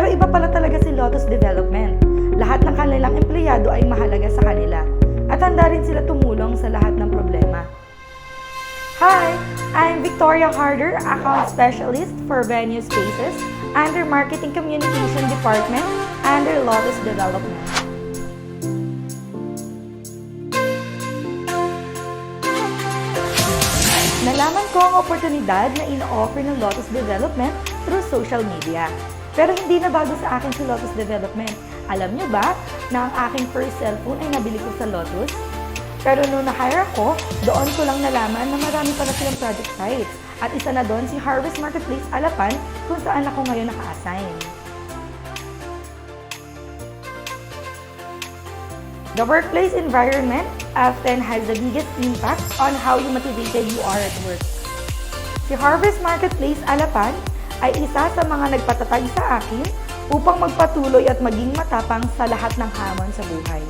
Pero iba pala talaga si Lotus Development. Lahat ng kanilang empleyado ay mahalaga sa kanila at handa rin sila tumulong sa lahat ng problema. Hi! I'm Victoria Harder, Account Specialist for Venue Spaces under Marketing Communication Department under Lotus Development. Nalaman ko ang oportunidad na ino-offer ng Lotus Development through social media. Pero hindi na bago sa akin si Lotus Development. Alam niyo ba na ang aking first cellphone ay nabili ko sa Lotus? Pero nung na-hire ako, doon ko lang nalaman na marami pala silang project sites. At isa na doon si Harvest Marketplace Alapan kung saan ako ngayon naka-assign. The workplace environment often has the biggest impact on how motivated you are at work. Si Harvest Marketplace Alapan ay isa sa mga nagpatatag sa akin upang magpatuloy at maging matapang sa lahat ng hamon sa buhay.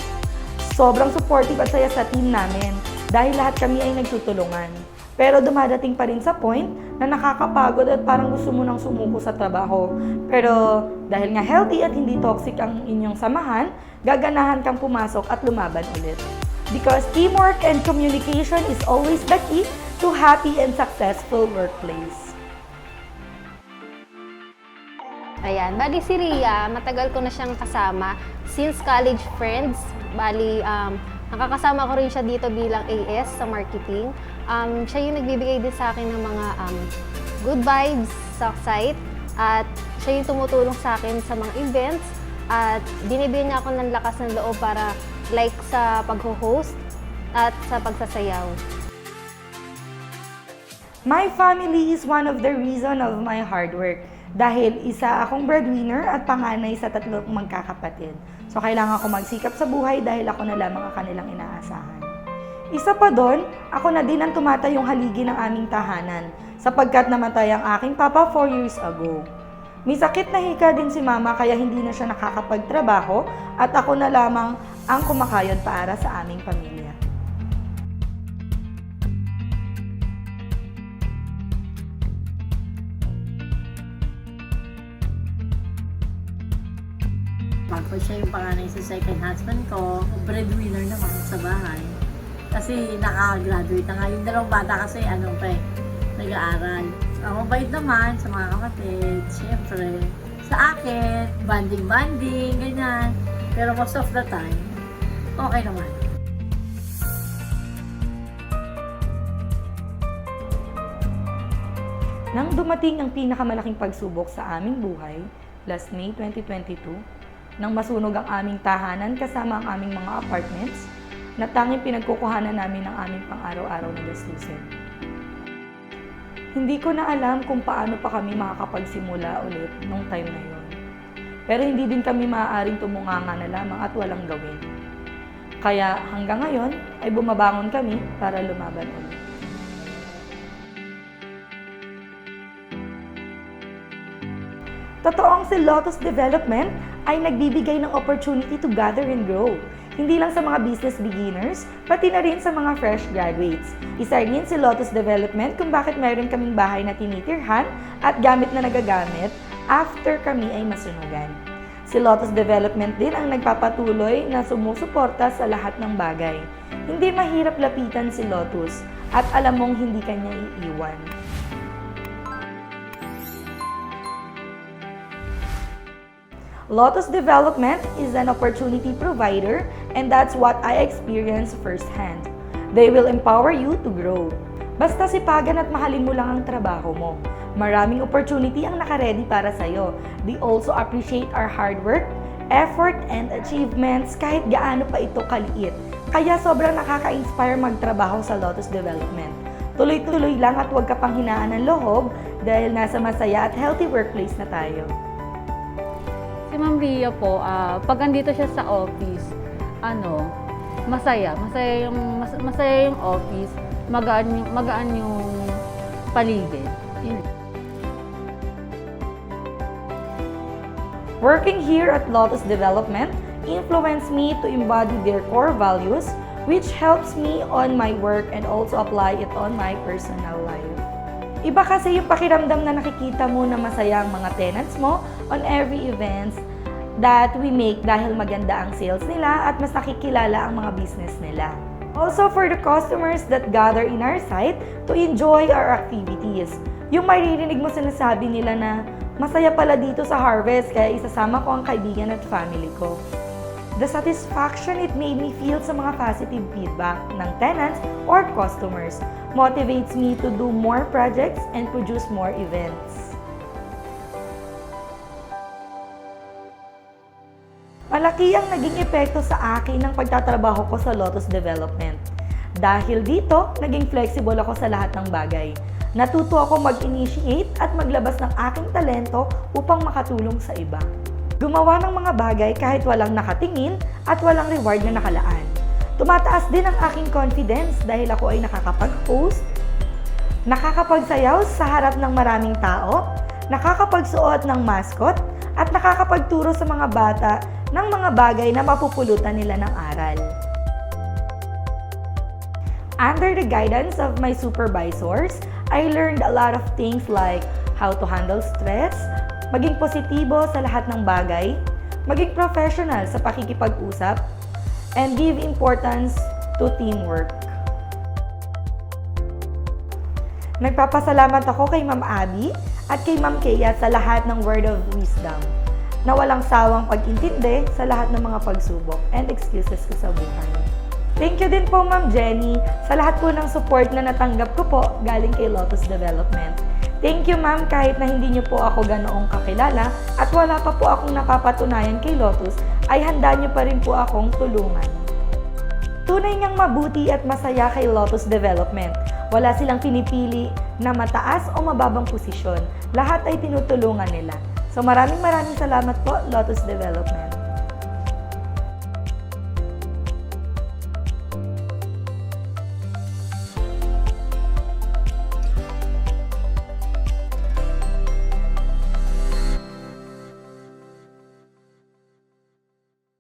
Sobrang supportive at saya sa team namin dahil lahat kami ay nagtutulungan. Pero dumadating pa rin sa point na nakakapagod at parang gusto mo nang sumuko sa trabaho. Pero dahil nga healthy at hindi toxic ang inyong samahan, gaganahan kang pumasok at lumaban ulit. Because teamwork and communication is always the key to happy and successful workplace. Ayan, bali si Ria, matagal ko na siyang kasama since college friends. Bali, nakakasama ko rin siya dito bilang AS sa marketing. Siya yung nagbibigay din sa akin ng mga good vibes sa site at siya yung tumutulong sa akin sa mga events at binibigyan niya ako ng lakas ng loob para like sa pag-host at sa pagsasayaw. My family is one of the reason of my hard work. Dahil isa akong breadwinner at panganay sa tatlong magkakapatid. So, kailangan ko magsikap sa buhay dahil ako na lamang ang kanilang inaasahan. Isa pa doon, ako na din ang tumatayong haligi ng aming tahanan sapagkat namatay ang aking papa 4 years ago. May sakit na hika din si mama kaya hindi na siya nakakapagtrabaho at ako na lamang ang kumakayod para sa aming pamilya. Ako siya yung panganay sa second husband ko, breadwinner naman sa bahay. Kasi naka-graduate na nga yung dalawang bata kasi nag-aaral. Ang mabait naman sa mga kapatid, syempre. Sa akin, banding-banding, ganyan. Pero most of the time, okay naman. Nang dumating ang pinakamalaking pagsubok sa aming buhay, last May 2022, nang masunog ang aming tahanan kasama ang aming mga apartments, na tanging pinagkukuhanan namin ng aming pang-araw-araw na gastusin. Hindi ko na alam kung paano pa kami makakapagsimula ulit nung time na yun. Pero hindi din kami maaaring tumunganga na lamang at walang gawin. Kaya hanggang ngayon ay bumabangon kami para lumaban ulit. Totoong si Lotus Development ay nagbibigay ng opportunity to gather and grow. Hindi lang sa mga business beginners, pati na rin sa mga fresh graduates. Isa rin si Lotus Development kung bakit mayroon kaming bahay na tinitirhan at gamit na nagagamit after kami ay masunugan. Si Lotus Development din ang nagpapatuloy na sumusuporta sa lahat ng bagay. Hindi mahirap lapitan si Lotus at alam mong hindi kanya iiwan. Lotus Development is an opportunity provider and that's what I experienced firsthand. They will empower you to grow. Basta sipagan at mahalin mo lang ang trabaho mo. Maraming opportunity ang nakaredy para sa'yo. They also appreciate our hard work, effort, and achievements kahit gaano pa ito kaliit. Kaya sobrang nakaka-inspire magtrabaho sa Lotus Development. Tuloy-tuloy lang at huwag ka pang hinaan ng loob dahil nasa masaya at healthy workplace na tayo. Si Ma'am Ria po, pag andito siya sa office, masaya. Masaya yung office, magaan yung paligid. Yun. Working here at Lotus Development influenced me to embody their core values, which helps me on my work and also apply it on my personal life. Iba kasi yung pakiramdam na nakikita mo na masaya ang mga tenants mo on every events that we make dahil maganda ang sales nila at mas nakikilala ang mga business nila. Also for the customers that gather in our site to enjoy our activities. Yung maririnig mo sinasabi nila na masaya pala dito sa Harvest kaya isasama ko ang kaibigan at family ko. The satisfaction it made me feel sa mga positive feedback ng tenants or customers motivates me to do more projects and produce more events. Malaki ang naging epekto sa akin ng pagtatrabaho ko sa Lotus Development. Dahil dito, naging flexible ako sa lahat ng bagay. Natuto ako mag-initiate at maglabas ng aking talento upang makatulong sa iba. Gumawa ng mga bagay kahit walang nakatingin at walang reward na nakalaan. Tumataas din ang aking confidence dahil ako ay nakakapag-host, nakakapagsayaw sa harap ng maraming tao, nakakapagsuot ng mascot, at nakakapagturo sa mga bata ng mga bagay na mapupulutan nila ng aral. Under the guidance of my supervisors, I learned a lot of things like how to handle stress, maging positibo sa lahat ng bagay, maging professional sa pakikipag-usap, and give importance to teamwork. Nagpapasalamat ako kay Ma'am Abby at kay Ma'am Kea sa lahat ng word of wisdom na walang sawang pag-intindi sa lahat ng mga pagsubok and excuses ko sa buhay. Thank you din po Ma'am Jenny sa lahat po ng support na natanggap ko po galing kay Lotus Development. Thank you ma'am kahit na hindi niyo po ako ganoong kakilala at wala pa po akong napapatunayan kay Lotus ay handa niyo pa rin po akong tulungan. Tunay ngang mabuti at masaya kay Lotus Development. Wala silang pinipili na mataas o mababang posisyon. Lahat ay tinutulungan nila. So maraming salamat po Lotus Development.